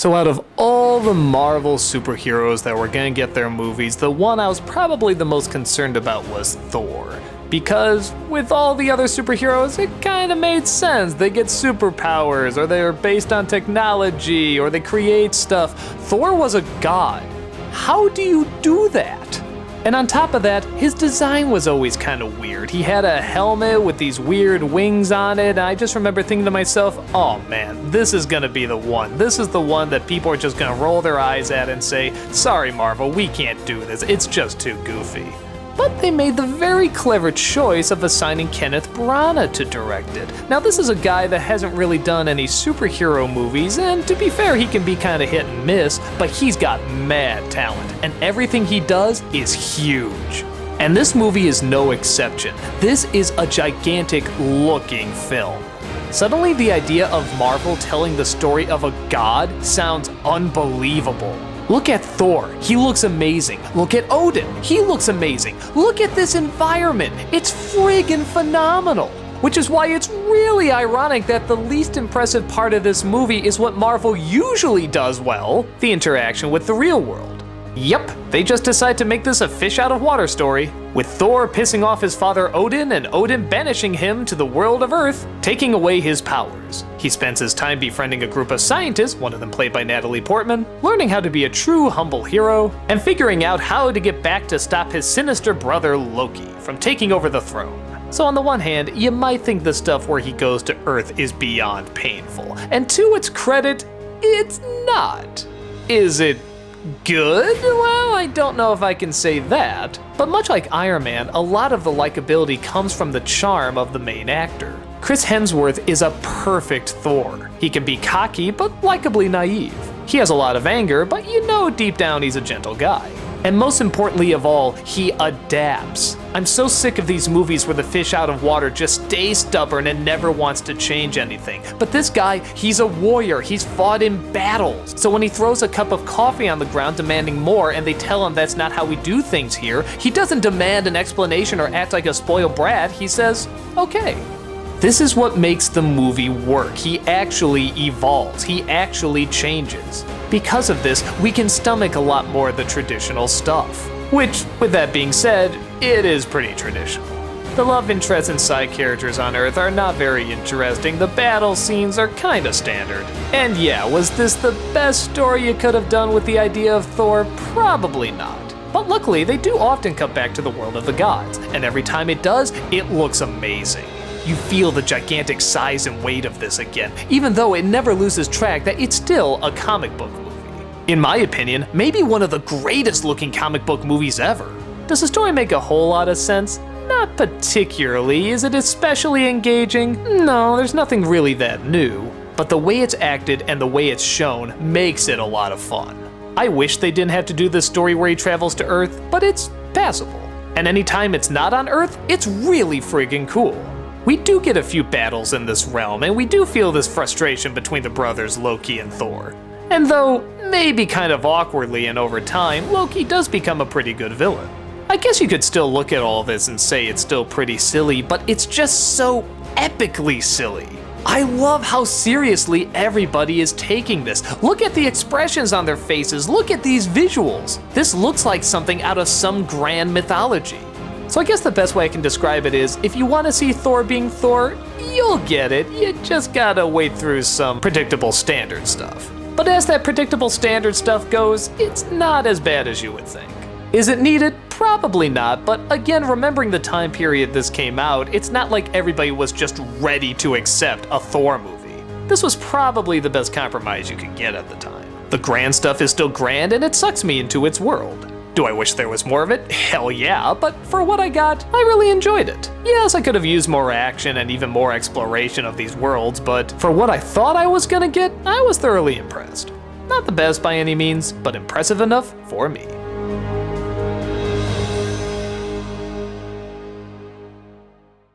So out of all the Marvel superheroes that were gonna get their movies, the one I was probably the most concerned about was Thor. Because with all the other superheroes, it kinda made sense. They get superpowers, or they're based on technology, or they create stuff. Thor was a god. How do you do that? And on top of that, his design was always kind of weird. He had a helmet with these weird wings on it, and I just remember thinking to myself, oh man, this is gonna be the one. This is the one that people are just gonna roll their eyes at and say, sorry Marvel, we can't do this, it's just too goofy. But they made the very clever choice of assigning Kenneth Branagh to direct it. Now this is a guy that hasn't really done any superhero movies, and to be fair, he can be kinda hit and miss, but he's got mad talent, and everything he does is huge. And this movie is no exception. This is a gigantic looking film. Suddenly the idea of Marvel telling the story of a god sounds unbelievable. Look at Thor, he looks amazing. Look at Odin, he looks amazing. Look at this environment, it's friggin' phenomenal. Which is why it's really ironic that the least impressive part of this movie is what Marvel usually does well, the interaction with the real world. Yep, they just decide to make this a fish out of water story, with Thor pissing off his father Odin and Odin banishing him to the world of Earth, taking away his powers. He spends his time befriending a group of scientists, one of them played by Natalie Portman, learning how to be a true humble hero, and figuring out how to get back to stop his sinister brother Loki from taking over the throne. So on the one hand, you might think the stuff where he goes to Earth is beyond painful, and to its credit, it's not. Is it good? Well, I don't know if I can say that. But much like Iron Man, a lot of the likability comes from the charm of the main actor. Chris Hemsworth is a perfect Thor. He can be cocky, but likably naive. He has a lot of anger, but you know deep down he's a gentle guy. And most importantly of all, he adapts. I'm so sick of these movies where the fish out of water just stays stubborn and never wants to change anything. But this guy, he's a warrior, he's fought in battles. So when he throws a cup of coffee on the ground demanding more and they tell him that's not how we do things here, he doesn't demand an explanation or act like a spoiled brat, he says, okay. This is what makes the movie work. He actually evolves, he actually changes. Because of this, we can stomach a lot more of the traditional stuff. Which, with that being said, it is pretty traditional. The love interests and side characters on Earth are not very interesting, the battle scenes are kinda standard. And yeah, was this the best story you could have done with the idea of Thor? Probably not. But luckily, they do often come back to the world of the gods, and every time it does, it looks amazing. You feel the gigantic size and weight of this again, even though it never loses track that it's still a comic book movie. In my opinion, maybe one of the greatest looking comic book movies ever. Does the story make a whole lot of sense? Not particularly. Is it especially engaging? No, there's nothing really that new. But the way it's acted and the way it's shown makes it a lot of fun. I wish they didn't have to do this story where he travels to Earth, but it's passable. And anytime it's not on Earth, it's really friggin' cool. We do get a few battles in this realm, and we do feel this frustration between the brothers Loki and Thor. And though, maybe kind of awkwardly and over time, Loki does become a pretty good villain. I guess you could still look at all this and say it's still pretty silly, but it's just so epically silly. I love how seriously everybody is taking this. Look at the expressions on their faces, look at these visuals. This looks like something out of some grand mythology. So I guess the best way I can describe it is, if you want to see Thor being Thor, you'll get it. You just gotta wade through some predictable standard stuff. But as that predictable standard stuff goes, it's not as bad as you would think. Is it needed? Probably not, but again, remembering the time period this came out, it's not like everybody was just ready to accept a Thor movie. This was probably the best compromise you could get at the time. The grand stuff is still grand and it sucks me into its world. Do I wish there was more of it? Hell yeah, but for what I got, I really enjoyed it. Yes, I could have used more action and even more exploration of these worlds, but for what I thought I was gonna get, I was thoroughly impressed. Not the best by any means, but impressive enough for me.